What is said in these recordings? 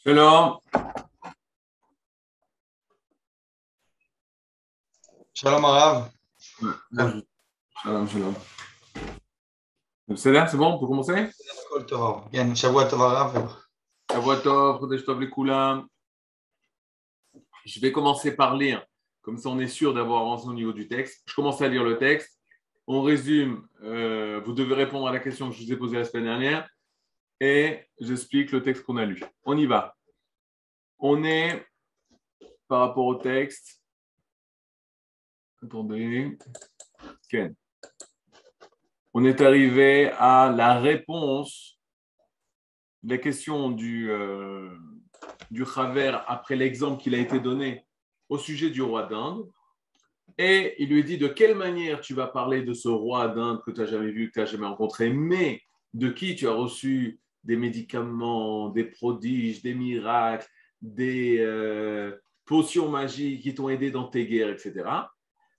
Shalom. Shalom Arav. Bonjour. Shalom, shalom. C'est bon, on peut commencer? Kol Tov. Bien, Shavua Tov Arav. Shavua Tov, Chodesh Tov Lekulam. Je vais commencer par lire, comme ça on est sûr d'avoir avancé au niveau du texte. Je commence à lire le texte. On résume, vous devez répondre à la question que je vous ai posée la semaine dernière et j'explique le texte qu'on a lu. On y va. On est, par rapport au texte, attendez, Ken. On est arrivé à la réponse des questions du Chaver après l'exemple qu'il a été donné au sujet du roi d'Inde. Et il lui dit de quelle manière tu vas parler de ce roi d'Inde que tu n'as jamais vu, que tu n'as jamais rencontré, mais de qui tu as reçu des médicaments, des prodiges, des miracles, des potions magiques qui t'ont aidé dans tes guerres, etc.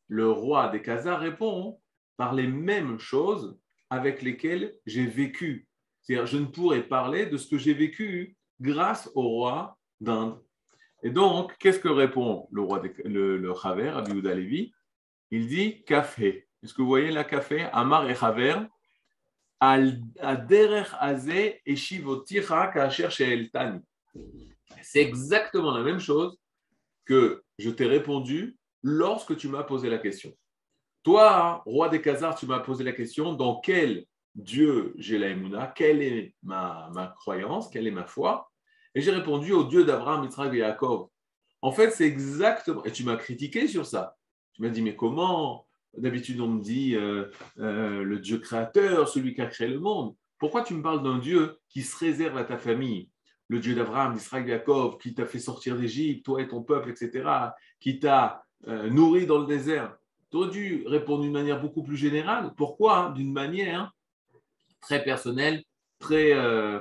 Le roi des Khazars répond par les mêmes choses avec lesquelles j'ai vécu. C'est-à-dire, je ne pourrais parler de ce que j'ai vécu grâce au roi d'Inde. Et donc, qu'est-ce que répond le roi, le Chaver, Rabbi Yehuda Levi? Il dit café. Est-ce que vous voyez la café? Amar et Chaver, Aderech Azeh et Shivoticha Kacher She'el Tani. C'est exactement la même chose que je t'ai répondu lorsque tu m'as posé la question. Toi, roi des Khazars, tu m'as posé la question dans quel Dieu j'ai la Emouna, quelle est ma croyance, quelle est ma foi? Et j'ai répondu au Dieu d'Abraham, Yitzhak et Yaakov. En fait, c'est exactement. Et tu m'as critiqué sur ça. Tu m'as dit, mais comment? D'habitude, on me dit le Dieu créateur, celui qui a créé le monde. Pourquoi tu me parles d'un Dieu qui se réserve à ta famille? Le Dieu d'Abraham, d'Israël, de Yaakov, qui t'a fait sortir d'Égypte, toi et ton peuple, etc., qui t'a nourri dans le désert. Tu aurais dû répondre d'une manière beaucoup plus générale. Pourquoi? D'une manière très personnelle, très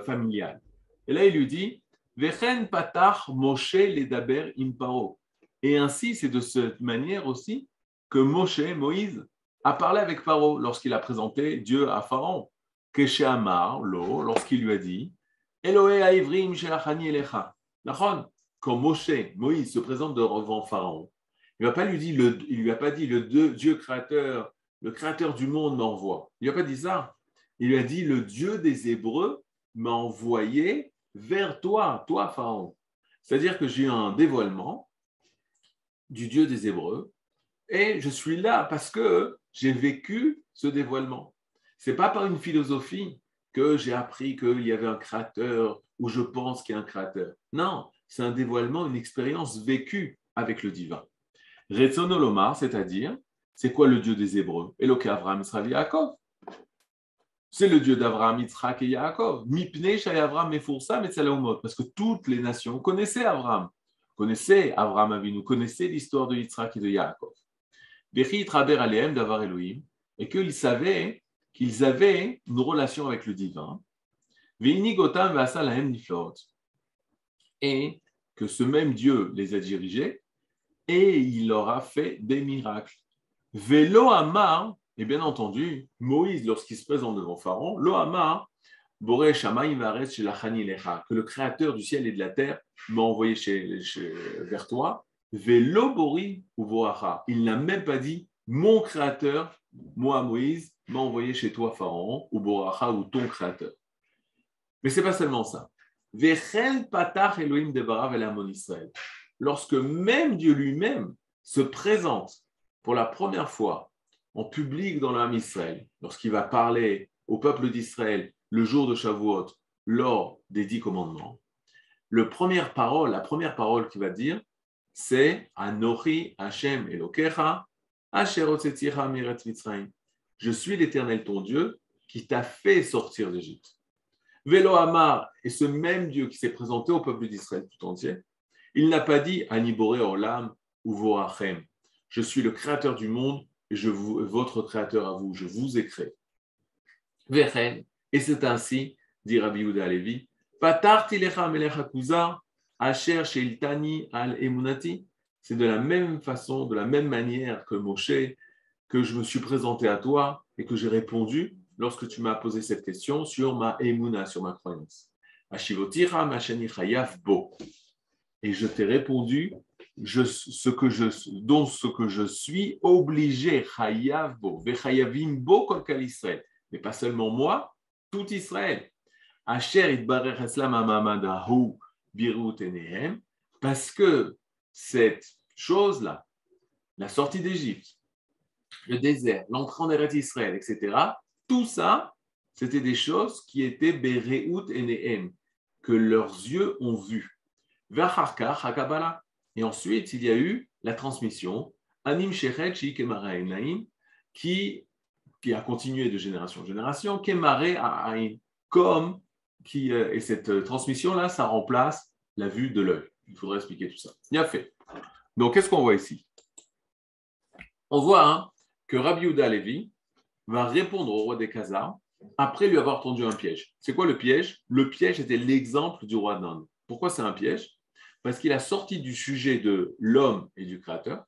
familiale. Et là, il lui dit Vechen patach Moshe ledaber imparo. Et ainsi, c'est de cette manière aussi que Moshe, Moïse, a parlé avec Paro lorsqu'il a présenté Dieu à Pharaon. Keshe Amar, lo, lorsqu'il lui a dit Elohe haïvrim shelachani elecha. Quand Moshe, Moïse, se présente devant Pharaon, il ne lui a pas dit le Dieu créateur, le créateur du monde m'envoie. Il ne lui a pas dit ça. Il lui a dit le Dieu des Hébreux m'a envoyé vers toi, toi Pharaon. C'est-à-dire que j'ai eu un dévoilement du Dieu des Hébreux et je suis là parce que j'ai vécu ce dévoilement. Ce n'est pas par une philosophie que j'ai appris qu'il y avait un créateur ou je pense qu'il y a un créateur. Non, c'est un dévoilement, une expérience vécue avec le divin. Retzono Lomar, c'est-à-dire, c'est quoi le Dieu des Hébreux? Eloke Avraham, Israël, Yaakov. C'est le Dieu d'Avraham, Yitzhak et Yaakov. Mipnei Shay Avraham Mefoursa Metzalaumot. Parce que toutes les nations connaissaient Avraham, Avinu, connaissaient l'histoire de Yitzhak et de Yaakov. Vechi Yitraber Aleem d'avar Elohim, et qu'ils savaient qu'ils avaient une relation avec le divin. Veini Gotam Vasa Lahem Niflot. Et que ce même Dieu les a dirigés et il leur a fait des miracles. Velo Amar, et bien entendu, Moïse, lorsqu'il se présente devant Pharaon, Lo Amar, Boré Shamaim Varetz Shelachani Lecha, que le créateur du ciel et de la terre m'a envoyé vers toi. Velo Bori Uvoacha, il n'a même pas dit mon créateur, moi Moïse, m'a envoyé chez toi Pharaon, ou Boracha, ou ton créateur. Mais c'est pas seulement ça. Vechel Patach Elohim Debarav El Amon Israël. Lorsque même Dieu lui-même se présente pour la première fois en public dans l'âme Israël, lorsqu'il va parler au peuple d'Israël le jour de Shavuot, lors des 10 commandements, la première parole qu'il va dire, c'est Anochi Hashem Elokecha, Asher hotzeticha mi'eretz Mitzrayim. Je suis l'Éternel ton Dieu qui t'a fait sortir d'Égypte. Velo Amar, et ce même Dieu qui s'est présenté au peuple d'Israël tout entier, il n'a pas dit Aniboré Olam ou Voachem. Je suis le créateur du monde et votre créateur à vous, je vous ai créé. Vechen, et c'est ainsi, dit Rabbi Yehuda Levi, Patarti lecha melech hakuzar, asher sheiltani al emunati. C'est de la même façon, de la même manière que Moshe, que je me suis présenté à toi et que j'ai répondu lorsque tu m'as posé cette question sur ma émouna, sur ma croyance. Ashivotira mashani chayav bo. Et je t'ai répondu ce que je suis obligé, chayav bo, vechayavim bo kol kal Israël. Mais pas seulement moi, tout Israël. Asher itbarech eslam amamadahu birut enehem, parce que cette chose-là, la sortie d'Égypte, le désert, l'entrée en Eretz Israël, etc., tout ça, c'était des choses qui étaient bereut enehem, que leurs yeux ont vu. Et ensuite, il y a eu la transmission, Anim Shechet Shikemare Ainaim, qui a continué de génération en génération, Kemare Ain, comme et cette transmission-là, ça remplace la vue de l'œil. Il faudrait expliquer tout ça. Bien fait. Donc, qu'est-ce qu'on voit ici? On voit que Rabbi Yehuda Levi va répondre au roi des Khazars après lui avoir tendu un piège. C'est quoi le piège? Le piège était l'exemple du roi d'Inde. Pourquoi c'est un piège? Parce qu'il a sorti du sujet de l'homme et du créateur,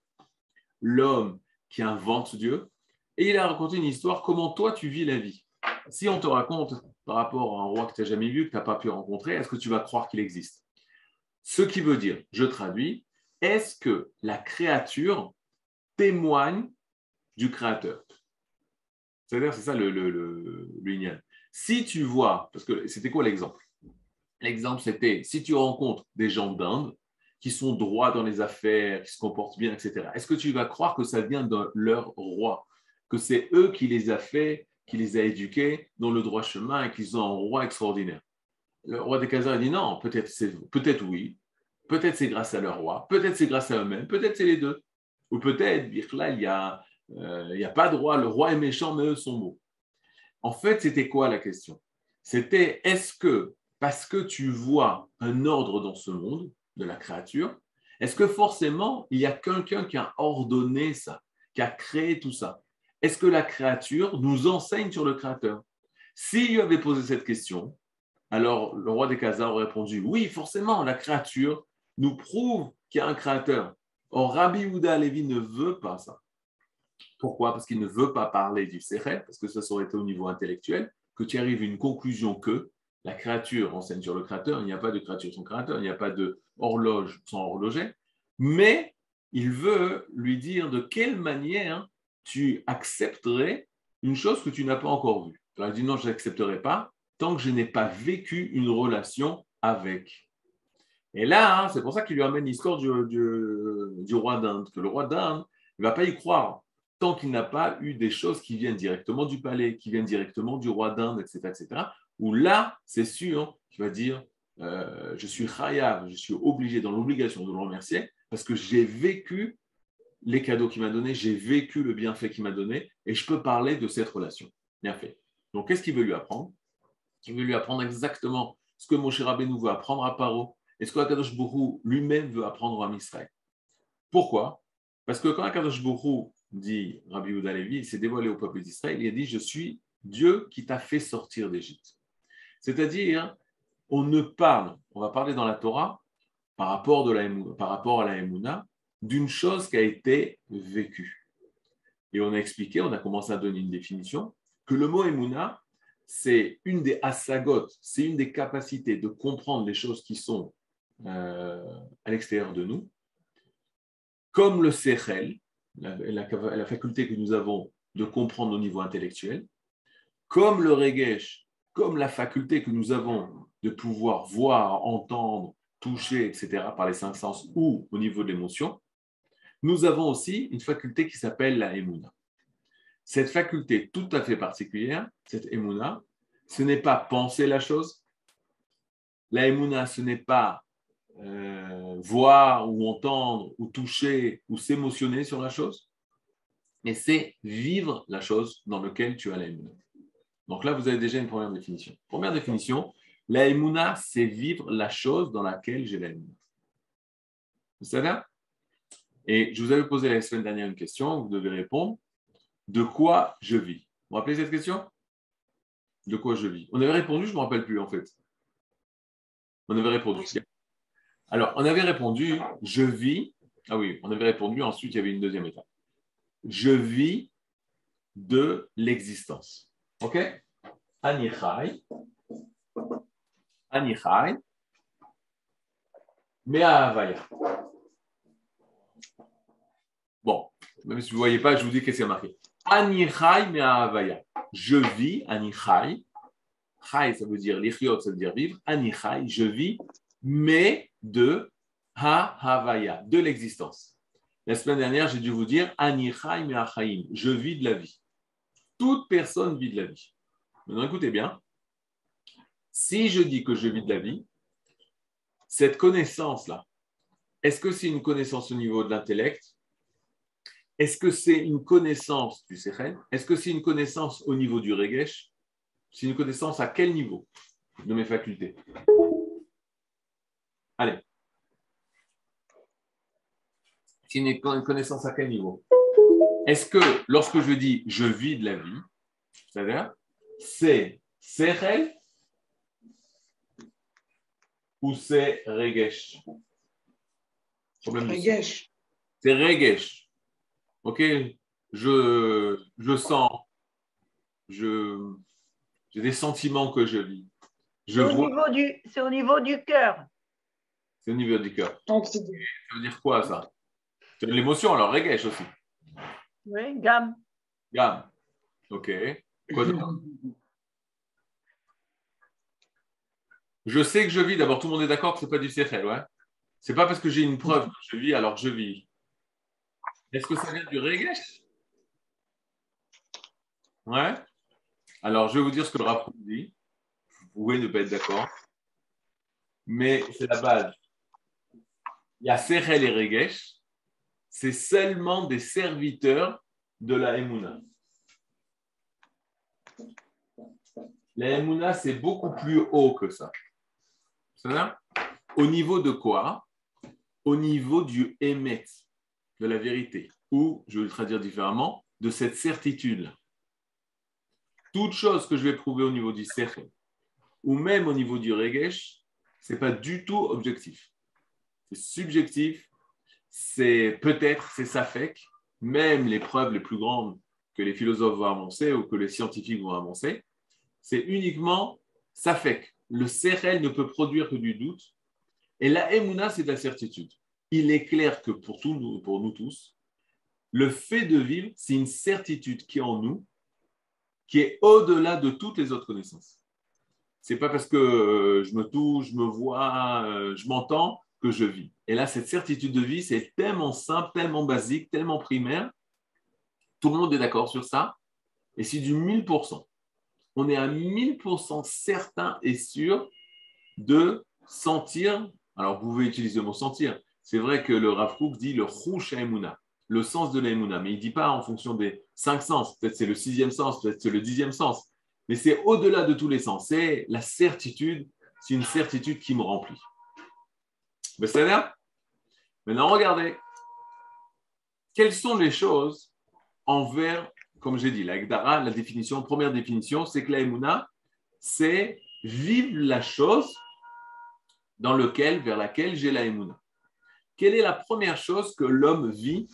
l'homme qui invente Dieu, et il a raconté une histoire, comment toi tu vis la vie. Si on te raconte par rapport à un roi que tu n'as jamais vu, que tu n'as pas pu rencontrer, est-ce que tu vas croire qu'il existe? Ce qui veut dire, je traduis, est-ce que la créature témoigne du créateur? C'est-à-dire, c'est ça le lignal. Si tu vois, parce que c'était quoi l'exemple? L'exemple, c'était si tu rencontres des gens d'Inde qui sont droits dans les affaires, qui se comportent bien, etc., est-ce que tu vas croire que ça vient de leur roi, que c'est eux qui les a fait, qui les a éduqués dans le droit chemin et qu'ils ont un roi extraordinaire? Le roi des Khazars dit non, peut-être oui, peut-être c'est grâce à leur roi, peut-être c'est grâce à eux-mêmes, peut-être c'est les deux. Ou peut-être, là, il n'y a pas de roi, le roi est méchant, mais eux sont beaux. En fait, c'était quoi la question? C'était, est-ce que, parce que tu vois un ordre dans ce monde, de la créature, est-ce que forcément, il y a quelqu'un qui a ordonné ça, qui a créé tout ça? Est-ce que la créature nous enseigne sur le créateur? S'il lui avait posé cette question, alors le roi des Khazars aurait répondu, oui, forcément, la créature nous prouve qu'il y a un créateur. Or, Rabbi Yehuda Levi ne veut pas ça. Pourquoi? Parce qu'il ne veut pas parler du Sechel, parce que ça aurait été au niveau intellectuel, que tu arrives à une conclusion que la créature enseigne sur le créateur, il n'y a pas de créature sans créateur, il n'y a pas de horloge sans horloger, mais il veut lui dire de quelle manière tu accepterais une chose que tu n'as pas encore vue. Alors il dit non, je n'accepterai pas tant que je n'ai pas vécu une relation avec. Et là, c'est pour ça qu'il lui amène l'histoire du roi d'Inde, que le roi d'Inde ne va pas y croire tant qu'il n'a pas eu des choses qui viennent directement du palais, qui viennent directement du roi d'Inde, etc., où là, c'est sûr qu'il va dire je suis chayav, je suis obligé, dans l'obligation de le remercier, parce que j'ai vécu les cadeaux qu'il m'a donnés, j'ai vécu le bienfait qu'il m'a donné, et je peux parler de cette relation. Bien fait. Donc, qu'est-ce qu'il veut lui apprendre? Il veut lui apprendre exactement ce que Moshe Rabbeinu veut apprendre à Paro, et ce que Akadosh Borou lui-même veut apprendre à Israël. Pourquoi? Parce que quand Akadosh Borou dit, Rabbi Yehuda Levi, il s'est dévoilé au peuple d'Israël, il a dit, je suis Dieu qui t'a fait sortir d'Égypte. C'est-à-dire, on va parler dans la Torah, par rapport à la Emouna, d'une chose qui a été vécue. Et on a expliqué, on a commencé à donner une définition, que le mot Emouna, c'est une des asagot, c'est une des capacités de comprendre les choses qui sont à l'extérieur de nous, comme le sechel, la faculté que nous avons de comprendre au niveau intellectuel, comme le regesh, comme la faculté que nous avons de pouvoir voir, entendre, toucher, etc., par les cinq sens ou au niveau de l'émotion, nous avons aussi une faculté qui s'appelle la Emouna. Cette faculté tout à fait particulière, cette Emouna, ce n'est pas penser la chose. La Emouna, ce n'est pas voir ou entendre ou toucher ou s'émotionner sur la chose, mais c'est vivre la chose dans laquelle tu as la Emouna. Donc là, vous avez déjà une première définition. Première définition, la Emouna, c'est vivre la chose dans laquelle j'ai la Emouna. Vous savez? Et je vous avais posé la semaine dernière une question, vous devez répondre. De quoi je vis? Vous vous rappelez cette question? De quoi je vis? On avait répondu, je ne me rappelle plus en fait. On avait répondu. Alors, on avait répondu, je vis. Ah oui, on avait répondu, ensuite il y avait une deuxième étape. Je vis de l'existence. Ok? Ani chai. Anichai, Me'ahavaya. Bon, même si vous ne voyez pas, je vous dis qu'est-ce qu'il y a marqué. Anichai Me'ahavaya. Je vis, Anichai. Chai, ça veut dire lichiot, ça veut dire vivre. Anichai, je vis, mais de Ha-Havaya, de l'existence. La semaine dernière, j'ai dû vous dire Anichai Me'achaim. Je vis de la vie. Toute personne vit de la vie. Maintenant, écoutez bien. Si je dis que je vis de la vie, cette connaissance-là, est-ce que c'est une connaissance au niveau de l'intellect? Est-ce que c'est une connaissance du sechel? Est-ce que c'est une connaissance au niveau du regesh? C'est une connaissance à quel niveau de mes facultés? Allez. C'est une connaissance à quel niveau? Est-ce que lorsque je dis je vis de la vie, c'est-à-dire c'est sechel ou c'est regesh? Regesh. C'est regesh. Ok, je sens, j'ai des sentiments que je vis. C'est au niveau du cœur. C'est au niveau du cœur. Ça veut dire quoi ça? C'est de l'émotion, alors regesh aussi. Oui, gamme. Gamme. Ok. Quoi d'autre? Je sais que je vis. D'abord, tout le monde est d'accord que ce n'est pas du sechel, ouais? C'est pas parce que j'ai une preuve que je vis, alors je vis. Est-ce que ça vient du regesh? Ouais. Alors, je vais vous dire ce que le Rav dit. Vous pouvez ne pas être d'accord. Mais c'est la base. Il y a sechel et regesh. C'est seulement des serviteurs de la Emouna. La Emouna, c'est beaucoup plus haut que ça. C'est ça? Au niveau de quoi? Au niveau du Emet, de la vérité. Ou, je vais le traduire différemment, de cette certitude. Toute chose que je vais prouver au niveau du Sechel, ou même au niveau du Regesh, ce n'est pas du tout objectif. C'est subjectif, c'est peut-être, c'est safek, même les preuves les plus grandes que les philosophes vont avancer ou que les scientifiques vont avancer, c'est uniquement safek. Le Sechel ne peut produire que du doute, et la Emouna, c'est de la certitude. Il est clair que pour nous tous, le fait de vivre, c'est une certitude qui est en nous, qui est au-delà de toutes les autres connaissances. Ce n'est pas parce que je me touche, je me vois, je m'entends que je vis. Et là, cette certitude de vie, c'est tellement simple, tellement basique, tellement primaire. Tout le monde est d'accord sur ça. Et c'est du 1000%. On est à 1000% certain et sûr de sentir. Alors, vous pouvez utiliser le mot sentir. C'est vrai que le Rav Kook dit le Chouch Haemouna, le sens de l'Haemouna, mais il ne dit pas en fonction des 5 sens. Peut-être c'est le 6e sens, peut-être c'est le 10e sens. Mais c'est au-delà de tous les sens. C'est la certitude, c'est une certitude qui me remplit. Mais c'est là. Maintenant, regardez. Quelles sont les choses envers, comme j'ai dit, la Gdara, la définition, première définition, c'est que la Emouna, c'est vivre la chose vers laquelle j'ai la Emouna. Quelle est la première chose que l'homme vit,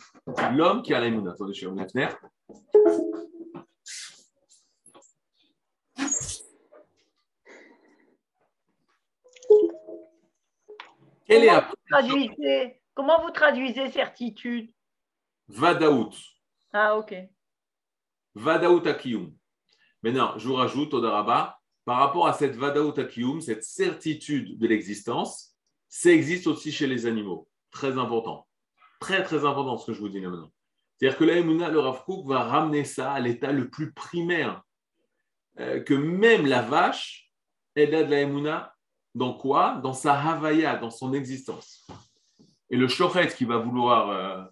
l'homme qui a la Emouna? Attendez, je suis la fenêtre. Comment vous traduisez certitude? Vadaout. Ah, ok. Vadaout akiyum. Maintenant, je vous rajoute, Odaraba, par rapport à cette Vadaout akiyum, cette certitude de l'existence, ça existe aussi chez les animaux. Très important. Très, très important ce que je vous dis là maintenant. C'est-à-dire que la Emouna, le Rav Kook va ramener ça à l'état le plus primaire. Que même la vache, elle a de la Emouna dans quoi? Dans sa Havaya, dans son existence. Et le shochet qui va vouloir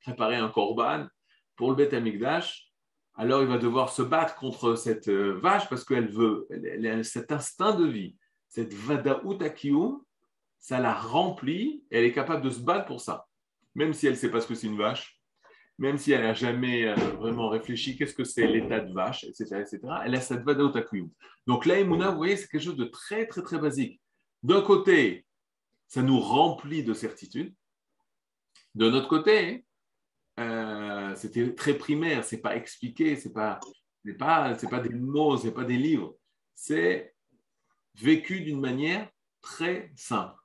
préparer un korban pour le Beth Amikdash, alors il va devoir se battre contre cette vache parce elle a cet instinct de vie, cette Vadaout Akiyum, ça la remplit, et elle est capable de se battre pour ça. Même si elle ne sait pas ce que c'est une vache, même si elle n'a jamais vraiment réfléchi qu'est-ce que c'est l'état de vache, etc., elle a cette Vadaout Akiyum. Donc la Emouna, vous voyez, c'est quelque chose de très, très, très basique. D'un côté, ça nous remplit de certitude. De notre côté, c'était très primaire, c'est pas expliqué, c'est pas des mots, c'est pas des livres. C'est vécu d'une manière très simple.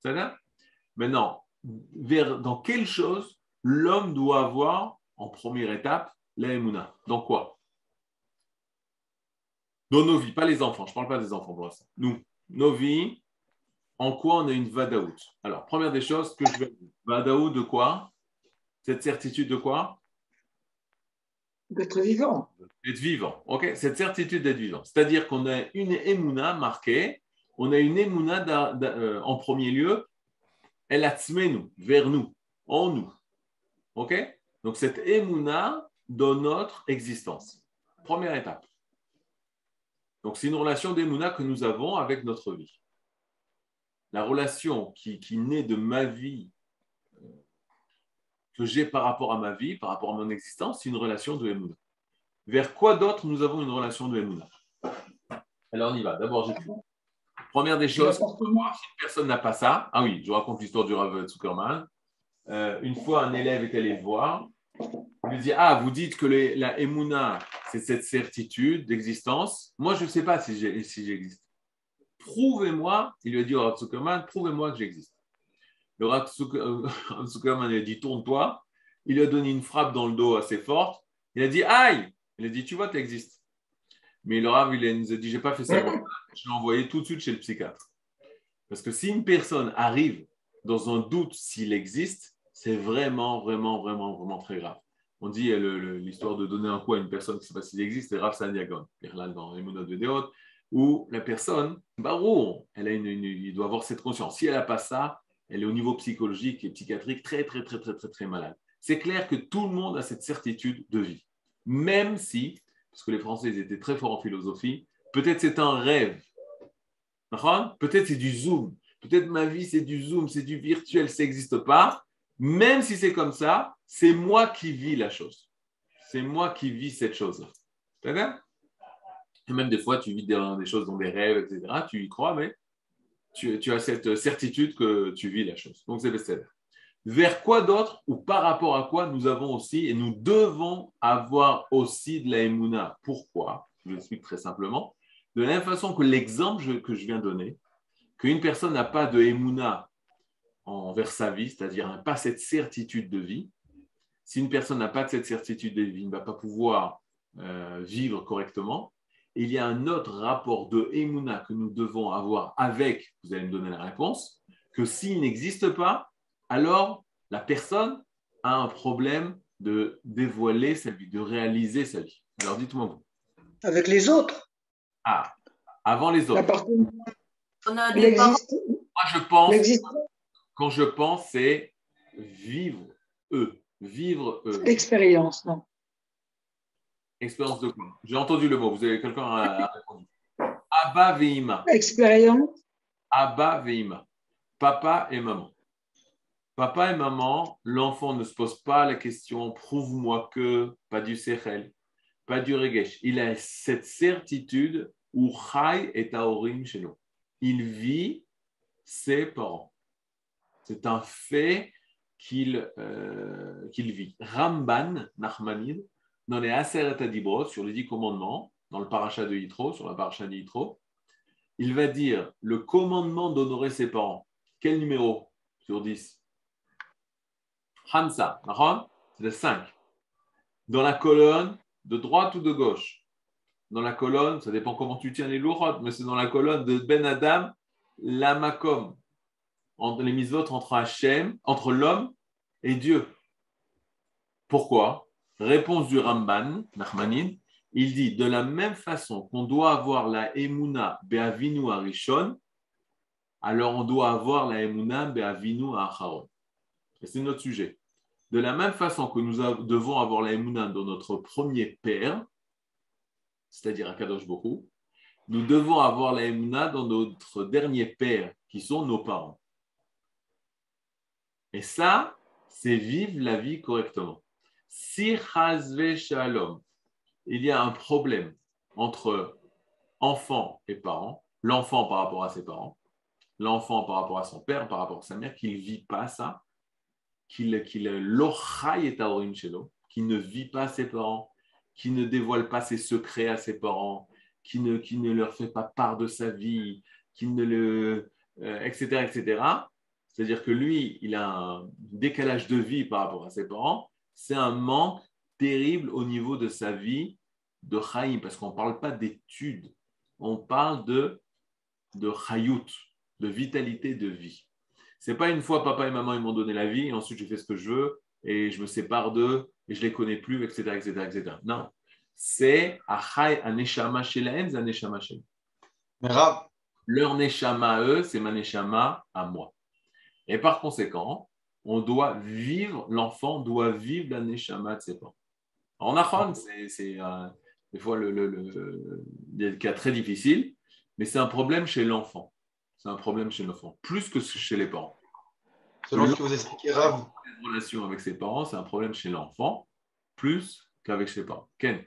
Ça va? Maintenant, dans quelle chose l'homme doit avoir, en première étape, la émouna? Dans quoi? Dans nos vies, pas les enfants. Je ne parle pas des enfants pour l'instant. Nous, nos vies, en quoi on a une vadaout? Alors, première des choses que je vais dire. Vadaout de quoi? Cette certitude de quoi? D'être vivant. D'être vivant. Ok? Cette certitude d'être vivant. C'est-à-dire qu'on a une émouna marquée. On a une émouna en premier lieu, elle atzmenu, vers nous, en nous. Ok? Donc, cette émouna dans notre existence. Première étape. Donc, c'est une relation d'émouna que nous avons avec notre vie. La relation qui naît de ma vie, que j'ai par rapport à ma vie, par rapport à mon existence, c'est une relation de émouna. Vers quoi d'autre nous avons une relation de émouna? Alors, on y va. D'abord, j'écris. Première des choses, si une personne n'a pas ça, ah oui, je raconte l'histoire du Rav Zuckerman. Une fois, un élève est allé le voir. Il lui dit, ah, vous dites que la émouna, c'est cette certitude d'existence. Moi, je ne sais pas si j'existe. Prouvez-moi, il lui a dit au Rav Zuckerman, prouvez-moi que j'existe. Le Rav Zuckerman lui a dit, tourne-toi. Il lui a donné une frappe dans le dos assez forte. Il a dit, aïe! Il a dit, tu vois, tu existes. Mais le Rav, il nous a dit, je n'ai pas fait ça. Je l'ai envoyé tout de suite chez le psychiatre. Parce que si une personne arrive dans un doute s'il existe, c'est vraiment, vraiment, vraiment, vraiment très grave. On dit l'histoire de donner un coup à une personne qui ne sait pas s'il existe, c'est Rav Sandiagon, dans les Monodes de Déot, où la personne, il doit avoir cette conscience. Si elle n'a pas ça, elle est au niveau psychologique et psychiatrique très, très, très, très, très, très malade. C'est clair que tout le monde a cette certitude de vie. Même si, parce que les Français ils étaient très forts en philosophie, peut-être c'est un rêve. Peut-être c'est du zoom. Peut-être ma vie, c'est du zoom, c'est du virtuel, ça n'existe pas. Même si c'est comme ça, c'est moi qui vis la chose. C'est moi qui vis cette chose-là. C'est-à-dire? Et même des fois, tu vis des choses dans des rêves, etc. Tu y crois, mais tu as cette certitude que tu vis la chose. Donc, c'est best-seller. Vers quoi d'autre ou par rapport à quoi nous avons aussi et nous devons avoir aussi de la émouna? Pourquoi? Je l'explique très simplement. De la même façon que l'exemple que je viens de donner, qu'une personne n'a pas de émouna envers sa vie, c'est-à-dire n'a pas cette certitude de vie. Si une personne n'a pas cette certitude de vie, il ne va pas pouvoir vivre correctement. Et il y a un autre rapport de émouna que nous devons avoir avec, vous allez me donner la réponse, que s'il n'existe pas, alors la personne a un problème de dévoiler sa vie, de réaliser sa vie. Alors dites-moi vous. Avec les autres. Ah, avant les autres. On a des parents. Moi, je pense, quand je pense, c'est vivre eux. Vivre eux. L'expérience, non. Expérience de quoi? J'ai entendu le mot. Vous avez quelqu'un à répondre. Abba veima. Expérience. Abba veima. Papa et maman. Papa et maman, l'enfant ne se pose pas la question, prouve-moi que, pas du sechel, pas du regesh. Il a cette certitude où chai est aorim chez nous. Il vit ses parents. C'est un fait qu'il vit. Ramban, Nachmanide, dans les Aseret Adibrot, sur les 10 commandements, dans le paracha de Yitro, sur la paracha de Yitro, il va dire le commandement d'honorer ses parents. Quel numéro sur 10? Hamsa, c'est le 5. Dans la colonne de droite ou de gauche? Dans la colonne, ça dépend comment tu tiens les lourotes, mais c'est dans la colonne de Ben Adam, la Makom, entre les mitzvot entre l'homme et Dieu. Pourquoi? Réponse du Ramban, Nachmanide, il dit de la même façon qu'on doit avoir la Emouna Be'avinu Arishon, alors on doit avoir la Emouna Be'avinu Acharon. Et c'est notre sujet. De la même façon que nous devons avoir la Emouna dans notre premier père, c'est-à-dire Akadosh Borou, nous devons avoir la Emouna dans notre dernier père, qui sont nos parents. Et ça, c'est vivre la vie correctement. Si Chazve Shalom, il y a un problème entre enfant et parent, l'enfant par rapport à ses parents, l'enfant par rapport à son père, par rapport à sa mère, qu'il ne vit pas ça, qu'il l'ochai et taorim shelo, qu'il ne vit pas ses parents, qu'il ne dévoile pas ses secrets à ses parents, qui ne leur fait pas part de sa vie, qui ne le, etc., etc. C'est-à-dire que lui, il a un décalage de vie par rapport à ses parents. C'est un manque terrible au niveau de sa vie de Chaim, parce qu'on ne parle pas d'études, on parle de Chayut, de vitalité de vie. Ce n'est pas une fois papa et maman ils m'ont donné la vie et ensuite je fais ce que je veux et je me sépare d'eux et je ne les connais plus, etc., etc., etc. Non, c'est un neshama shelahem, c'est un neshama shelahem. Mais Rav, Leur neshama à eux, c'est ma neshama à moi. Et par conséquent, l'enfant doit vivre la neshama de ses parents. En Achon, c'est des fois des cas très difficiles, mais c'est un problème chez l'enfant. C'est un problème chez l'enfant, plus que chez les parents. selon ce que vous expliquez, Rav, La relation avec ses parents, c'est un problème chez l'enfant, plus qu'avec ses parents. Ken?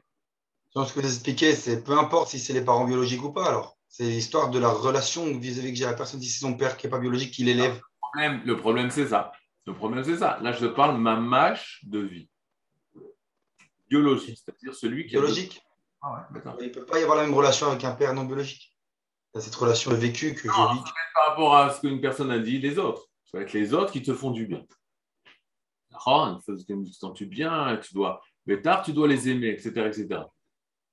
selon ce que vous expliquez, c'est peu importe si c'est les parents biologiques ou pas, alors. C'est l'histoire de la relation vis-à-vis que j'ai la personne, si c'est son père qui n'est pas biologique, qui l'élève. Le problème, c'est ça. Le problème, c'est ça. Là, je te parle ma mâche de vie. Biologique, c'est-à-dire celui qui Biologique. Ah ouais, d'accord. Il ne peut pas y avoir la même relation avec un père non biologique. Il y a cette relation vécue que je vis. Par rapport à ce qu'une personne a dit, les autres. Ça va être les autres qui te font du bien. Une fois que tu te sens bien, mais tard, tu dois les aimer, etc., etc.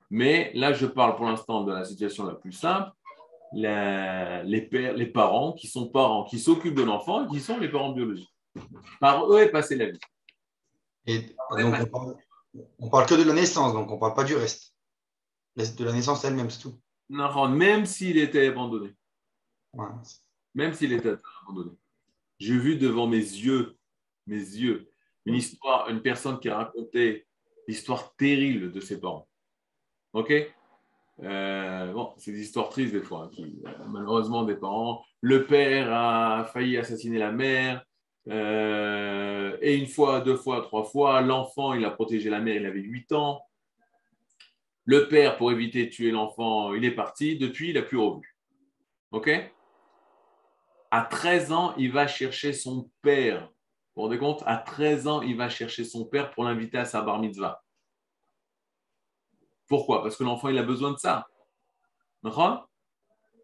Mais là, je parle pour l'instant de la situation la plus simple. Les parents, qui s'occupent de l'enfant et qui sont les parents biologiques. Par eux est passée la vie. Et donc, on parle que de la naissance, donc on ne parle pas du reste. De la naissance elle-même, c'est tout. Non, même s'il était abandonné. Ouais. Même s'il était abandonné. J'ai vu devant mes yeux, une histoire, une personne qui racontait l'histoire terrible de ses parents. Ok? Bon, c'est des histoires tristes des fois, malheureusement des parents. Le père a failli assassiner la mère, et une fois, deux fois, trois fois, l'enfant, il a protégé la mère, il avait 8 ans. Le père, pour éviter de tuer l'enfant, il est parti. Depuis, il n'a plus revu. Ok? À 13 ans, il va chercher son père. Vous vous rendez compte? À 13 ans, il va chercher son père pour l'inviter à sa bar mitzvah. Pourquoi? Parce que l'enfant, il a besoin de ça. D'accord?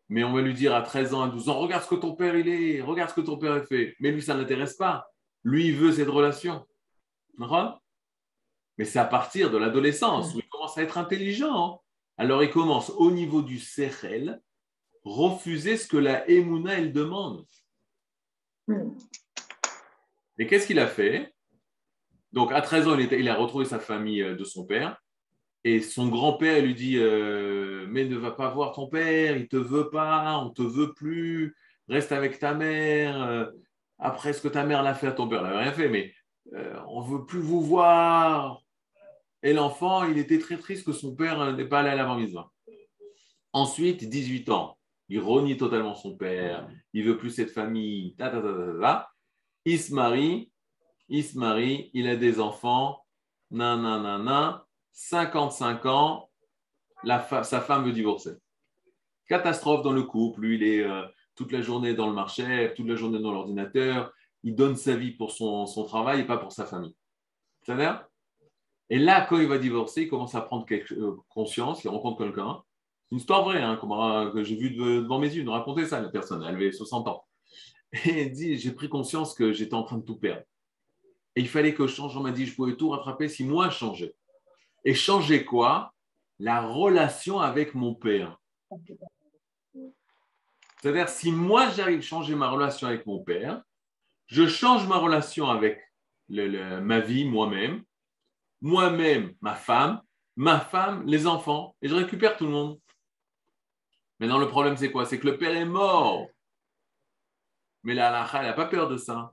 Mais on va lui dire à 13 ans, à 12 ans, regarde ce que ton père il est, regarde ce que ton père a fait. Mais lui, ça ne l'intéresse pas. Lui, il veut cette relation. D'accord? Mais c'est à partir de l'adolescence où il commence à être intelligent. Alors, il commence au niveau du sechel, refuser ce que la Emouna, elle demande. Et qu'est-ce qu'il a fait? Donc, à 13 ans, il a retrouvé sa famille de son père. Et son grand-père lui dit mais ne va pas voir ton père, il ne te veut pas, on ne te veut plus, reste avec ta mère. Après ce que ta mère l'a fait à ton père, elle n'avait rien fait, mais on ne veut plus vous voir. Et l'enfant, il était très triste que son père n'ait pas allé à la bar mitzvah. Ensuite, 18 ans, il renie totalement son père, il ne veut plus cette famille, il se marie, il a des enfants, nanana. 55 ans, sa femme veut divorcer. Catastrophe dans le couple. Lui, il est toute la journée dans le marché, toute la journée dans l'ordinateur. Il donne sa vie pour son travail et pas pour sa famille. Ça va dire? Et là, quand il va divorcer, il commence à prendre conscience, il rencontre quelqu'un. C'est une histoire vraie, que j'ai vue devant mes yeux. Il nous racontait ça, la personne. Elle avait 60 ans. Et il dit, j'ai pris conscience que j'étais en train de tout perdre. Et il fallait que je change. On m'a dit, je pouvais tout rattraper si moi je changeais. Et changer quoi? La relation avec mon père. C'est-à-dire, si moi j'arrive à changer ma relation avec mon père, je change ma relation avec ma vie, moi-même, ma femme, les enfants, et je récupère tout le monde. Maintenant, le problème, c'est quoi? C'est que le père est mort. Mais la halakha, elle n'a pas peur de ça.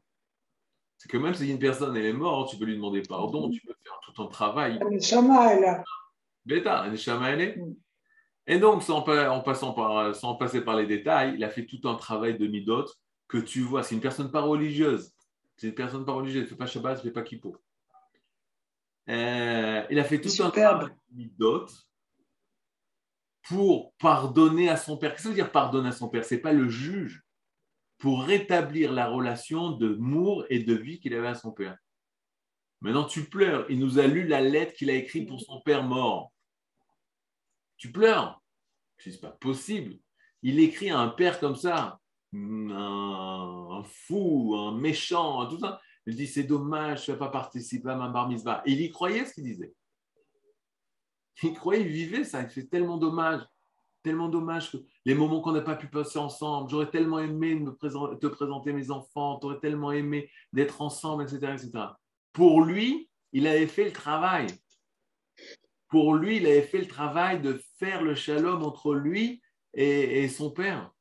C'est que même si une personne elle est morte, tu peux lui demander pardon, tu peux faire tout un travail. La neshama est là. Bêta, la neshama, elle est. Et donc, sans passer par les détails, il a fait tout un travail de midot que tu vois. C'est une personne pas religieuse. C'est une personne pas religieuse. Il ne fait pas Shabbat, il ne fait pas Kippour. Il a fait tout un travail de midot pour pardonner à son père. Qu'est-ce que ça veut dire pardonner à son père? Ce n'est pas le juge. Pour rétablir la relation d'amour et de vie qu'il avait à son père. Maintenant, tu pleures. Il nous a lu la lettre qu'il a écrite pour son père mort. Tu pleures. Je dis, c'est pas possible. Il écrit à un père comme ça, un fou, un méchant, tout ça. Il dit, c'est dommage, je ne vais pas participer à ma bar mitzvah. Et il y croyait ce qu'il disait. Il croyait, il vivait ça. Il fait tellement dommage que les moments qu'on n'a pas pu passer ensemble, j'aurais tellement aimé te présenter mes enfants, tu aurais tellement aimé d'être ensemble, etc., etc. Pour lui, il avait fait le travail. Pour lui, il avait fait le travail de faire le shalom entre lui et son père.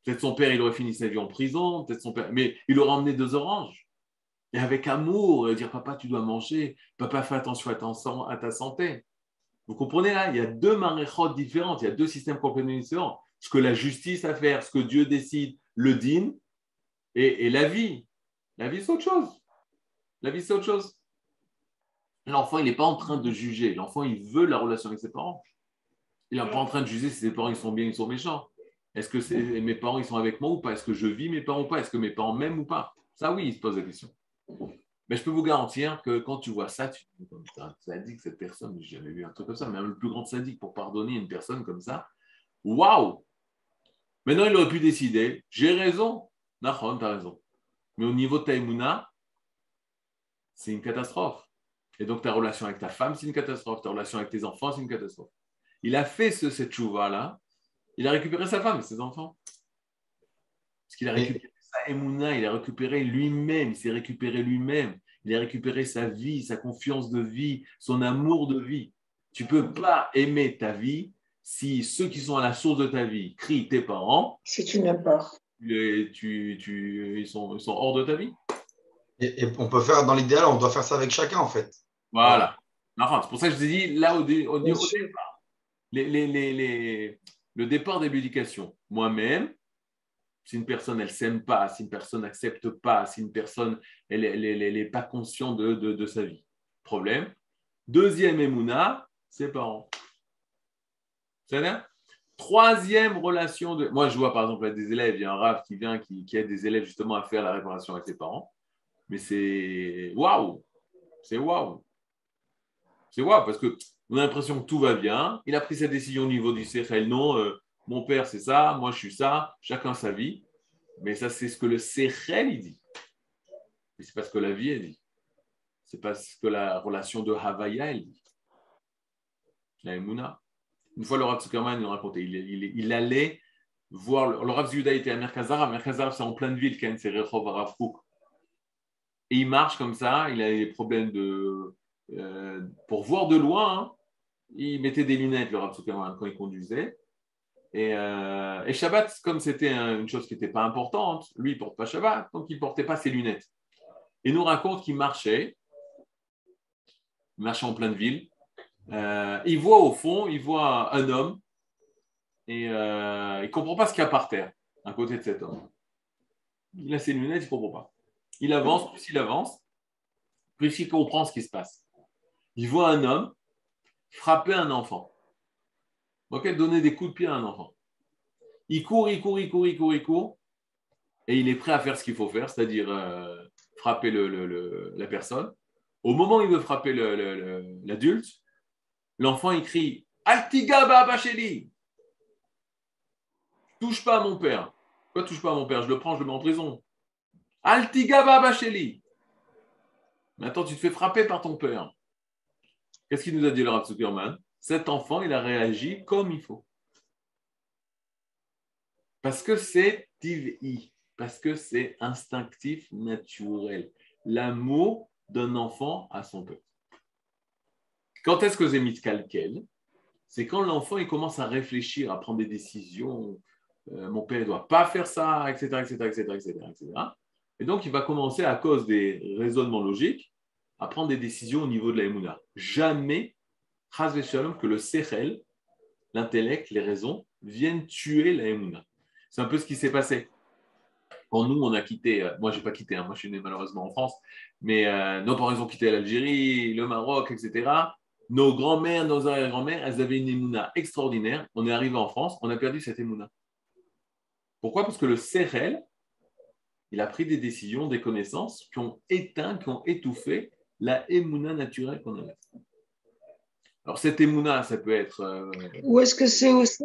Peut-être son père, il aurait fini sa vie en prison, peut-être son père, mais il aurait emmené 2 oranges. Et avec amour, dire papa, tu dois manger, papa, fais attention à ta santé. Vous comprenez là, il y a 2 maréchot différentes, il y a 2 systèmes complètement différents. Ce que la justice a à faire, ce que Dieu décide, le din, et la vie. La vie, c'est autre chose. La vie, c'est autre chose. L'enfant, il n'est pas en train de juger. L'enfant, il veut la relation avec ses parents. Il n'est pas en train de juger si ses parents ils sont bien, ils sont méchants. Est-ce que mes parents ils sont avec moi ou pas? Est-ce que je vis mes parents ou pas? Est-ce que mes parents m'aiment ou pas? Ça, oui, il se pose la question. Mais je peux vous garantir que quand tu vois ça, tu te dis comme ça, sadique, cette personne, j'ai jamais vu un truc comme ça, même le plus grand sadique pour pardonner une personne comme ça. Waouh! Maintenant, il aurait pu décider, j'ai raison. Nahon, tu as raison. Mais au niveau de Taïmouna, c'est une catastrophe. Et donc, ta relation avec ta femme, c'est une catastrophe. Ta relation avec tes enfants, c'est une catastrophe. Il a fait cette chouva-là. Il a récupéré sa femme et ses enfants. Parce qu'il a récupéré sa émouna, il a récupéré lui-même, il s'est récupéré lui-même. Il a récupéré sa vie, sa confiance de vie, son amour de vie. Tu ne peux pas aimer ta vie si ceux qui sont à la source de ta vie crient tes parents. Si tu n'aimes pas. Ils sont hors de ta vie. Et on peut faire, dans l'idéal, on doit faire ça avec chacun, en fait. Voilà. Enfin, c'est pour ça que je te dis, là, au départ, le départ de l'éducation, moi-même, si une personne, elle ne s'aime pas, si une personne n'accepte pas, si une personne, elle n'est pas consciente de sa vie. Problème. Deuxième émouna, ses parents. C'est bien. Troisième relation de... Moi, je vois par exemple des élèves, il y a un rave qui vient, qui aide des élèves justement à faire la réparation avec ses parents. Mais c'est waouh! C'est waouh! C'est waouh, parce qu'on a l'impression que tout va bien. Il a pris sa décision au niveau du Sechel. Non, mon père, c'est ça, moi, je suis ça, chacun sa vie. Mais ça, c'est ce que le Sechel, il dit. Mais ce n'est pas ce que la vie, elle dit. Ce n'est pas ce que la relation de Havaya, elle dit. La Emouna. Une fois, le Rav Zuckerman nous racontait, il allait voir, le Rav Zuda était à Merkazara. Merkazara, c'est en pleine ville, c'est Rehov Rav Kook. Et il marche comme ça, il a des problèmes pour voir de loin, hein, il mettait des lunettes, le Rav Zuckerman, quand il conduisait. Et Shabbat, comme c'était une chose qui n'était pas importante, lui, il ne porte pas Shabbat, donc il ne portait pas ses lunettes. Et il nous raconte qu'il marchait en pleine ville. Il voit au fond, il voit un homme et il ne comprend pas ce qu'il y a par terre, à côté de cet homme. Il a ses lunettes, il ne comprend pas. Il avance, plus il comprend ce qui se passe. Il voit un homme frapper un enfant. Okay, donner des coups de pied à un enfant. Il court, et il est prêt à faire ce qu'il faut faire, c'est-à-dire frapper la personne. Au moment où il veut frapper l'adulte, l'enfant il crie « Altiga Bacheli !»« Touche pas à mon père. » « Pourquoi touche pas à mon père? Je le prends, je le mets en prison. »« Altiga Bacheli !»« Mais attends, tu te fais frapper par ton père. » Qu'est-ce qu'il nous a dit le Rav Zuckerman? Cet enfant, il a réagi comme il faut. Parce que c'est tiv'i, parce que c'est instinctif, naturel. L'amour d'un enfant à son père. Quand est-ce que c'est mitkalkel? C'est quand l'enfant il commence à réfléchir, à prendre des décisions. Mon père ne doit pas faire ça, etc., etc., etc., etc., etc. Et donc, il va commencer, à cause des raisonnements logiques, à prendre des décisions au niveau de la émouna. Jamais, chas v'shalom, que le sechel, l'intellect, les raisons, viennent tuer la émouna. C'est un peu ce qui s'est passé. Quand nous, on a quitté, moi, je n'ai pas quitté, moi, je suis né malheureusement en France, mais nos parents ont quitté l'Algérie, le Maroc, etc. Nos grands-mères, nos arrière-grands-mères, elles avaient une émouna extraordinaire. On est arrivé en France, on a perdu cette émouna. Pourquoi? Parce que le Sechel, il a pris des décisions, des connaissances qui ont éteint, qui ont étouffé la émouna naturelle qu'on avait. Alors, cette émouna, ça peut être. Ou est-ce que c'est aussi,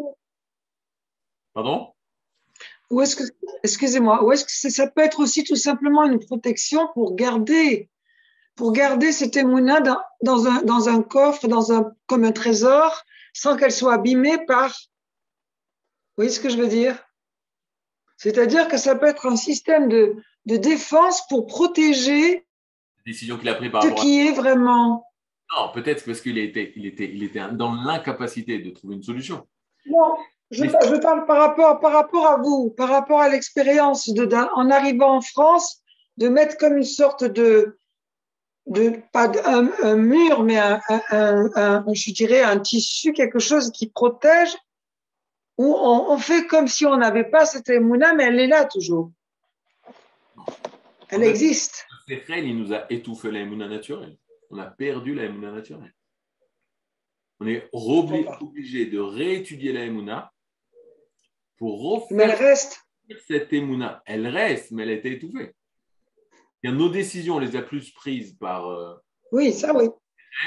Pardon? ou est-ce que, excusez-moi, ou est-ce que ça peut être aussi tout simplement une protection pour garder cette émouna dans un coffre, comme un trésor, sans qu'elle soit abîmée par, vous voyez ce que je veux dire? C'est-à-dire que ça peut être un système de défense pour protéger La décision qu'il a prise par ce rapport à. qui est vraiment. Non, peut-être parce qu'il était dans l'incapacité de trouver une solution. Non, je parle par rapport à vous, par rapport à l'expérience en arrivant en France, de mettre comme une sorte pas un mur, mais je dirais un tissu, quelque chose qui protège, où on fait comme si on n'avait pas cette émouna, mais elle est là toujours. Elle existe. Le Sechel, il nous a étouffé la émouna naturelle. On a perdu la émouna naturelle. On est obligé de réétudier la émouna pour Mais elle refaire reste. cette émouna. Elle reste, mais elle a été étouffée. Et nos décisions, on les a plus prises par Oui, ça oui.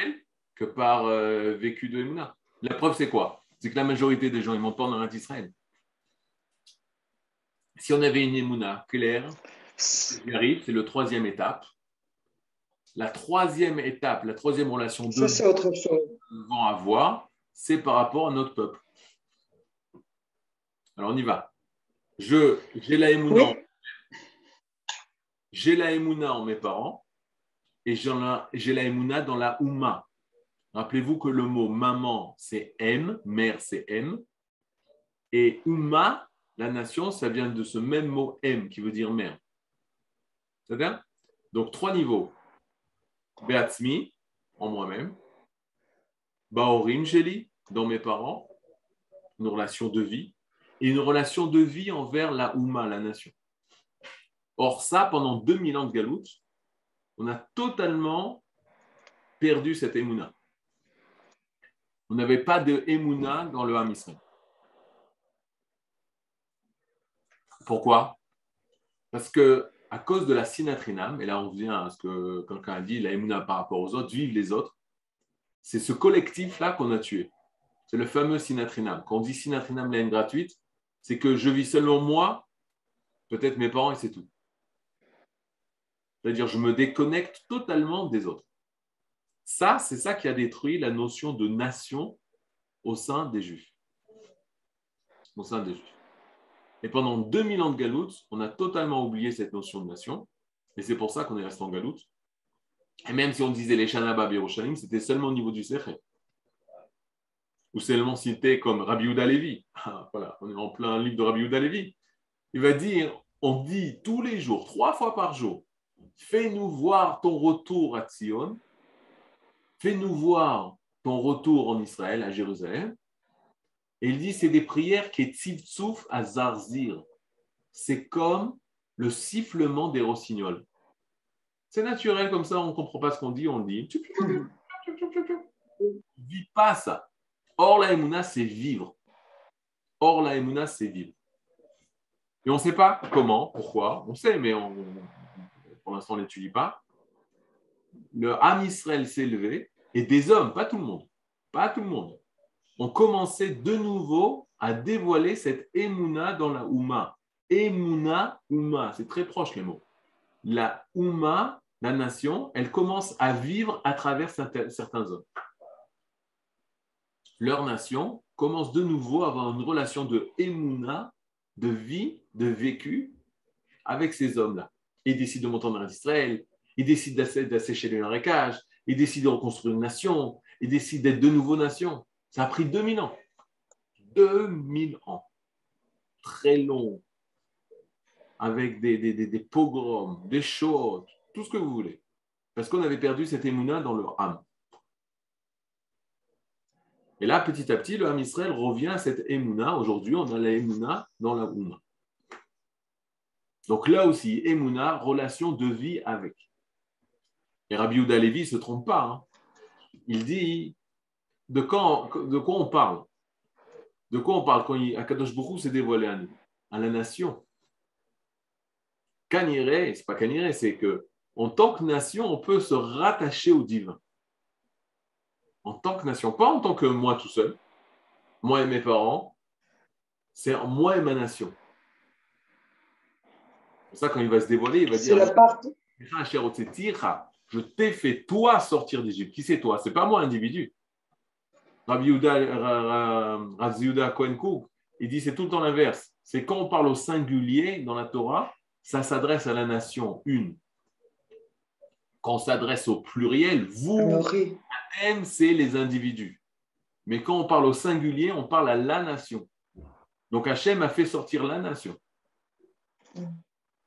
elle que par vécu de émouna. La preuve, c'est quoi? C'est que la majorité des gens, ils montent pas en Eretz Israël. Si on avait une émouna claire, ce qui arrive, c'est la troisième étape. La troisième étape, la troisième relation Ça, c'est autre chose. que nous devons avoir, c'est par rapport à notre peuple. Alors, on y va. J'ai la émouna, Oui. j'ai la émouna en mes parents et j'ai la émouna dans la Oumma. Rappelez-vous que le mot maman, c'est M, mère, c'est M. Et Oumma, la nation, ça vient de ce même mot M qui veut dire mère. C'est bien? Donc, 3 niveaux. Beatzmi, en moi-même. Baorim, Sheli, dans mes parents. Une relation de vie. Et une relation de vie envers la Oumma, la nation. Or, ça, pendant 2000 ans de Galout, on a totalement perdu cette émouna. On n'avait pas de émouna dans le Ham Israël. Pourquoi? Parce que à cause de la sinatrinam, et là on vient à ce que quelqu'un a dit, la émouna par rapport aux autres, vivent les autres, c'est ce collectif-là qu'on a tué. C'est le fameux sinatrinam. Quand on dit sinatrinam, la haine gratuite, c'est que je vis seulement moi, peut-être mes parents et c'est tout. C'est-à-dire je me déconnecte totalement des autres. Ça, c'est ça qui a détruit la notion de nation au sein des Juifs. Au sein des Juifs. Et pendant 2000 ans de Galout, on a totalement oublié cette notion de nation. Et c'est pour ça qu'on est resté en Galout. Et même si on disait les Shanaba Birushalim, c'était seulement au niveau du Sechel. Ou seulement cité comme Rabbi Yehuda Levi. Ah, voilà, on est en plein livre de Rabbi Yehuda Levi. Il va dire, on dit tous les jours, 3 fois par jour, fais-nous voir ton retour à Tzion, fais-nous voir ton retour en Israël, à Jérusalem. Et il dit, c'est des prières qui est tzivtsouf à zarzir. C'est comme le sifflement des rossignols. C'est naturel comme ça, on ne comprend pas ce qu'on dit, on le dit. On ne vit pas ça. Or, la émouna, c'est vivre. Or, la émouna, c'est vivre. Et on ne sait pas comment, pourquoi. On sait, mais pour l'instant, on ne l'étudie pas. Le Ham Israël s'est levé, et des hommes, pas tout le monde, pas tout le monde, ont commencé de nouveau à dévoiler cette émouna dans la Oumma. Émouna, Oumma, c'est très proche les mots. La Oumma, la nation, elle commence à vivre à travers certains hommes. Leur nation commence de nouveau à avoir une relation de émouna, de vie, de vécu avec ces hommes-là. Ils décident de monter en Israël, ils décident d'assécher les marécages, ils décident de reconstruire une nation, ils décident d'être de nouveau nation. Ça a pris 2000 ans. 2000 ans. Très long. Avec des pogroms, des shows, tout ce que vous voulez. Parce qu'on avait perdu cette émouna dans le Ham. Et là, petit à petit, le Ham Israël revient à cette émouna. Aujourd'hui, on a la émouna dans la Oumma. Donc là aussi, émouna, relation de vie avec. Et Rabbi Yehuda Levi ne se trompe pas. Hein. Il dit, de quoi on parle? De quoi on parle quand Akadosh Baruch Hu s'est dévoilé à nous? À la nation. Kaniré, c'est pas Kaniré, c'est que en tant que nation, on peut se rattacher au divin. en tant que nation, pas en tant que moi tout seul, moi et mes parents, c'est moi et ma nation. C'est pour ça, quand il va se dévoiler, il va C'est dire la partie. je t'ai fait toi sortir d'Égypte. Qui c'est toi? C'est pas moi, individu. Rabbi Yehuda Cohen Cook, il dit c'est tout le temps l'inverse. C'est quand on parle au singulier dans la Torah, ça s'adresse à la nation une. Quand on s'adresse au pluriel, vous, c'est les individus. Mais quand on parle au singulier, on parle à la nation. Donc Hachem a fait sortir la nation.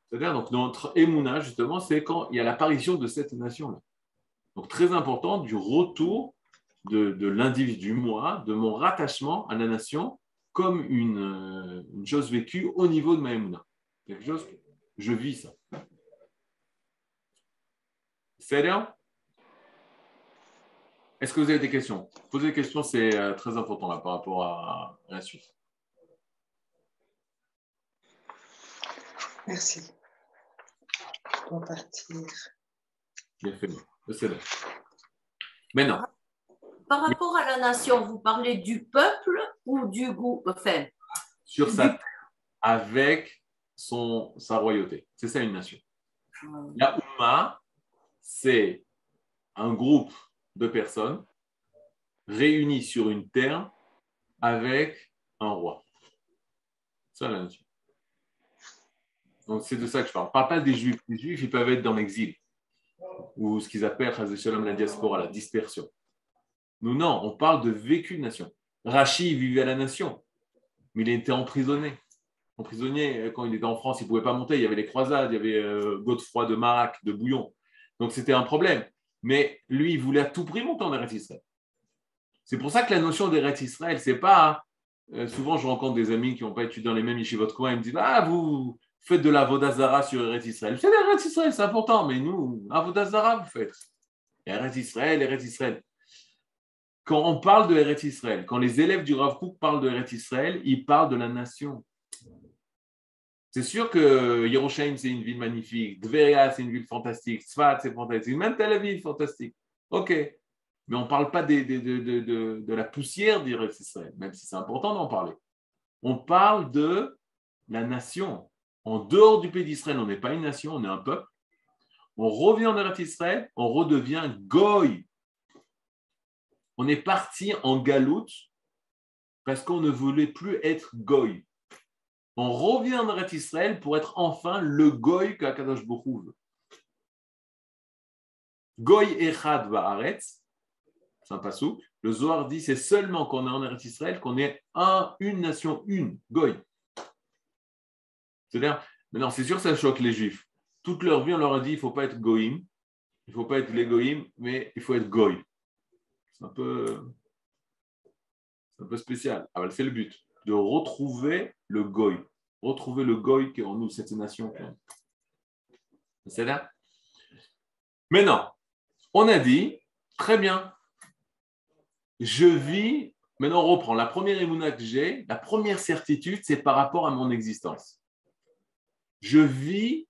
C'est-à-dire, donc, notre émouna, justement, c'est quand il y a l'apparition de cette nation-là. Donc, très important, du retour de l'individu, moi, de mon rattachement à la nation, comme une chose vécue au niveau de ma émouna. Quelque chose, je vis ça. C'est bien? Est-ce que vous avez des questions? Poser des questions, c'est très important là, par rapport à la suite. Merci. On va partir. Bien fait. C'est bon. Maintenant. Par rapport à la nation, vous parlez du peuple ou du goût, enfin, sur sa terre, avec sa royauté. C'est ça une nation. La Oumma, c'est un groupe de personnes réunies sur une terre avec un roi. C'est ça la nation. Donc c'est de ça que je parle. Je ne parle pas des Juifs. Les Juifs, ils peuvent être dans l'exil, ou ce qu'ils appellent la diaspora, la dispersion. Nous, non, on parle de vécu de nation. Rachi vivait à la nation, mais il était emprisonné. Emprisonné, quand il était en France, il ne pouvait pas monter. Il y avait les croisades, il y avait Godefroy de Marac, de Bouillon. Donc c'était un problème. Mais lui, il voulait à tout prix monter en Eretz Israël. C'est pour ça que la notion d'Eretz Israël, c'est pas. Souvent, je rencontre des amis qui n'ont pas étudié dans les mêmes yeshivot que moi. Ils me disent ah, vous faites de la Vodazara sur Eretz Israël. C'est l'Eretz Israël, c'est important. Mais nous, la Vodazara, vous faites. Eretz Israël, Eretz Israël. Quand on parle de Eretz Israël, quand les élèves du Rav Kook parlent de Eretz Israël, ils parlent de la nation. C'est sûr que Yerushalayim, c'est une ville magnifique. Tveria, c'est une ville fantastique. Tzfat, c'est fantastique. Même Tel Aviv, fantastique. OK. Mais on ne parle pas de la poussière d'Eretz Israël, même si c'est important d'en parler. On parle de la nation. En dehors du pays d'Israël, on n'est pas une nation, on est un peuple. On revient en Eretz Israël, on redevient Goy. On est parti en galoute parce qu'on ne voulait plus être Goy. On revient en Eretz Israël pour être enfin le Goy qu'Akadosh Baruch Hu veut. Goy Echad Ba'aretz, c'est un pasouk. Le Zohar dit c'est seulement quand on est en Eretz Israël qu'on est une nation, une, Goy. C'est-à-dire, maintenant c'est sûr que ça choque les Juifs. Toute leur vie, on leur a dit il ne faut pas être Goïm, il ne faut pas être les Goïm, mais il faut être Goy. C'est un peu spécial. Ah, c'est le but, de retrouver le Goy. Retrouver le Goy qui est en nous, cette nation. C'est là. Maintenant, on a dit, très bien, je vis, maintenant on reprend, la première émouna que j'ai, la première certitude, c'est par rapport à mon existence. Je vis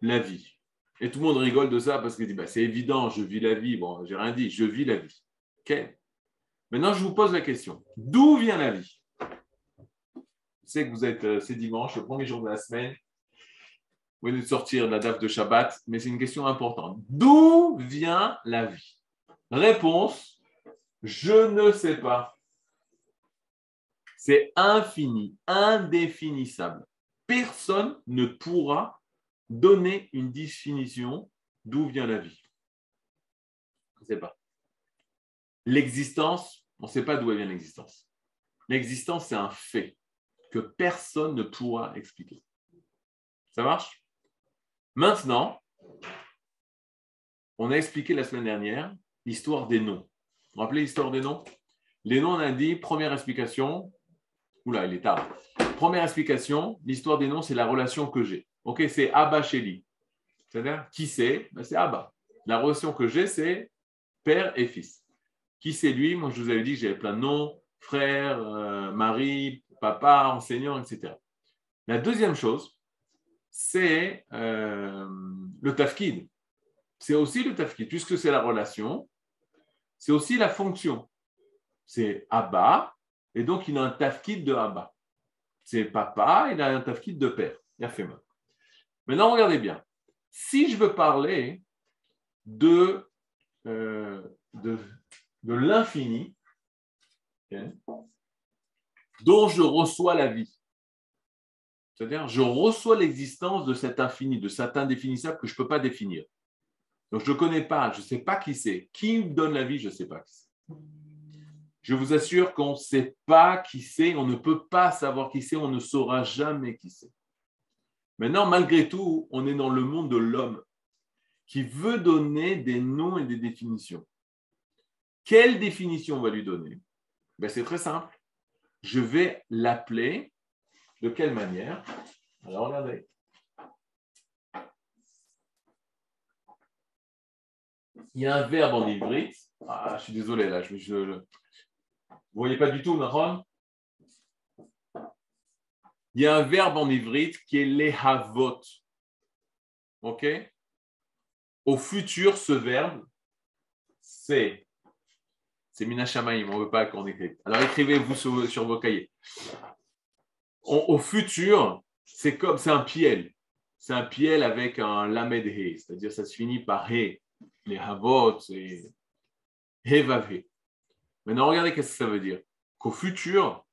la vie. Et tout le monde rigole de ça parce qu'il dit, c'est évident, je vis la vie. Bon, j'ai rien dit, je vis la vie. OK. Maintenant, je vous pose la question. D'où vient la vie? Je sais que vous êtes, c'est dimanche, le premier jour de la semaine. Vous venez de sortir de la date de Shabbat, mais c'est une question importante. D'où vient la vie? Réponse, je ne sais pas. C'est infini, indéfinissable. Personne ne pourra donner une définition d'où vient la vie. Je ne sais pas. L'existence, on ne sait pas d'où vient l'existence. L'existence, c'est un fait que personne ne pourra expliquer. Ça marche? Maintenant, on a expliqué la semaine dernière l'histoire des noms. Vous vous rappelez l'histoire des noms? Les noms, on a dit, première explication, oula, il est tard. Première explication, l'histoire des noms, c'est la relation que j'ai. Ok, c'est Abba Sheli. C'est-à-dire, qui c'est? C'est Abba. La relation que j'ai, c'est père et fils. Qui c'est lui? Moi, je vous avais dit que j'avais plein de noms, frère, mari, papa, enseignant, etc. La deuxième chose, c'est le tafkid. C'est aussi le tafkid, puisque c'est la relation. c'est aussi la fonction. C'est Abba, et donc il a un tafkid de Abba. C'est papa, il a un tafkid de père. Il a fait mal. Maintenant, regardez bien. Si je veux parler de l'infini, okay, dont je reçois la vie, c'est-à-dire je reçois l'existence de cet infini, de cet indéfinissable que je ne peux pas définir. Donc je ne connais pas, je ne sais pas qui c'est. Qui me donne la vie, je ne sais pas qui c'est. Je vous assure qu'on ne sait pas qui c'est, on ne peut pas savoir qui c'est, on ne saura jamais qui c'est. Maintenant, malgré tout, on est dans le monde de l'homme qui veut donner des noms et des définitions. Quelle définition on va lui donner? Ben, c'est très simple. Je vais l'appeler de quelle manière? Alors, regardez. Il y a un verbe en ivrite. Ah, je suis désolé, là. Vous ne voyez pas du tout, Nahon? Il y a un verbe en ivrite qui est lehavot. OK? Au futur, ce verbe, c'est Mina Shamaïm, on ne veut pas qu'on écrive. Alors écrivez-vous sur vos cahiers. Au futur, c'est un piel. C'est un piel avec un lamed he, c'est-à-dire ça se finit par he, les havot et he vav he. Maintenant, regardez qu'est-ce que ça veut dire. Qu'au futur,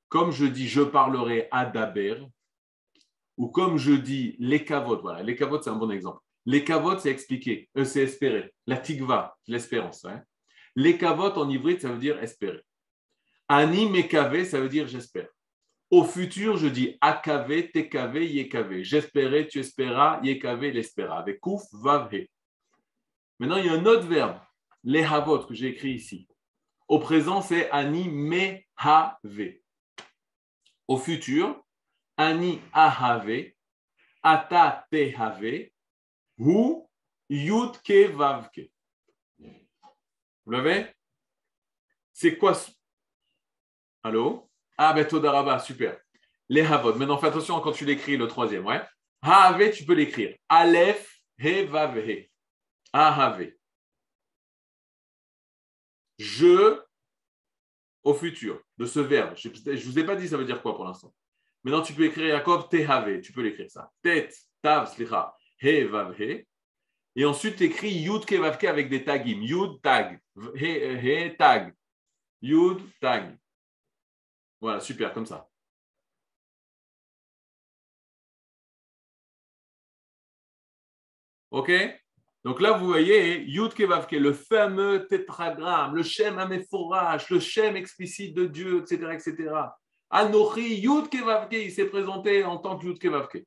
comme je dis je parlerai à Daber, ou comme je dis les kavot, voilà, les kavot c'est un bon exemple. Les kavot c'est expliquer, c'est espérer. La tikva, l'espérance. Hein. Les kavot en ivrite, ça veut dire espérer. Ani mekave, ça veut dire j'espère. Au futur, je dis akave, tekave, yekave. J'espérais, tu espéras, yekave, l'espéra. Avec kouf, vav, he. Maintenant, il y a un autre verbe, les havot, que j'ai écrit ici. Au présent, c'est ani mehave. Au futur, ani ahave, ata tehave, hu yudke vavke. Vous l'avez? C'est quoi? Allô? Ah, ben Todaraba, super. Les havot. Maintenant, fais attention quand tu l'écris, le troisième. Ouais? Have, tu peux l'écrire. Aleph, he, vav, he. Ahave. Je, au futur, de ce verbe. Je ne vous ai pas dit ça veut dire quoi pour l'instant. Maintenant, tu peux écrire Yaakov, tehave. Tu peux l'écrire ça. Tet, tav, slicha, he, vav, he. Et ensuite, tu écris yud, ke, vav, ke avec des tagim. Yud, tag. He, tag. Yud, tag. Voilà, super, comme ça. OK? Donc là, vous voyez, Yud Kevavke, le fameux tétragramme, le Shem Amephorach, le Shem explicite de Dieu, etc., etc. Anochi, Yud Kevavke, il s'est présenté en tant que Yud Kevavke.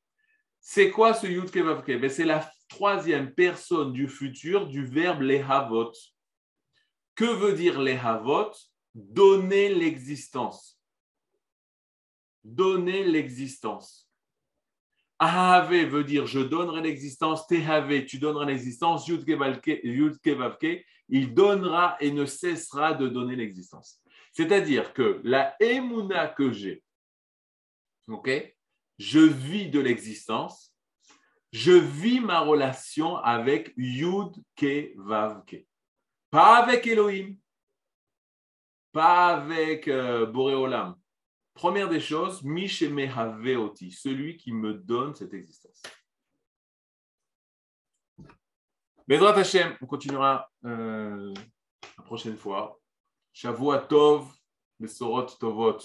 C'est quoi ce Yud Kevavke? Ben, c'est la troisième personne du futur du verbe lehavot. Que veut dire lehavot? Donner l'existence. Donner l'existence. Ahave veut dire je donnerai l'existence, Tehave, tu donneras l'existence, Yud Kevavke, il donnera et ne cessera de donner l'existence. C'est-à-dire que la émouna que j'ai, okay, je vis de l'existence, je vis ma relation avec Yud Kevavke. Pas avec Elohim, pas avec Boré Olam. Première des choses, Mishemehaveoti, celui qui me donne cette existence. Bezrat Hashem, on continuera la prochaine fois. Shavua Tov, Besorot Tovot.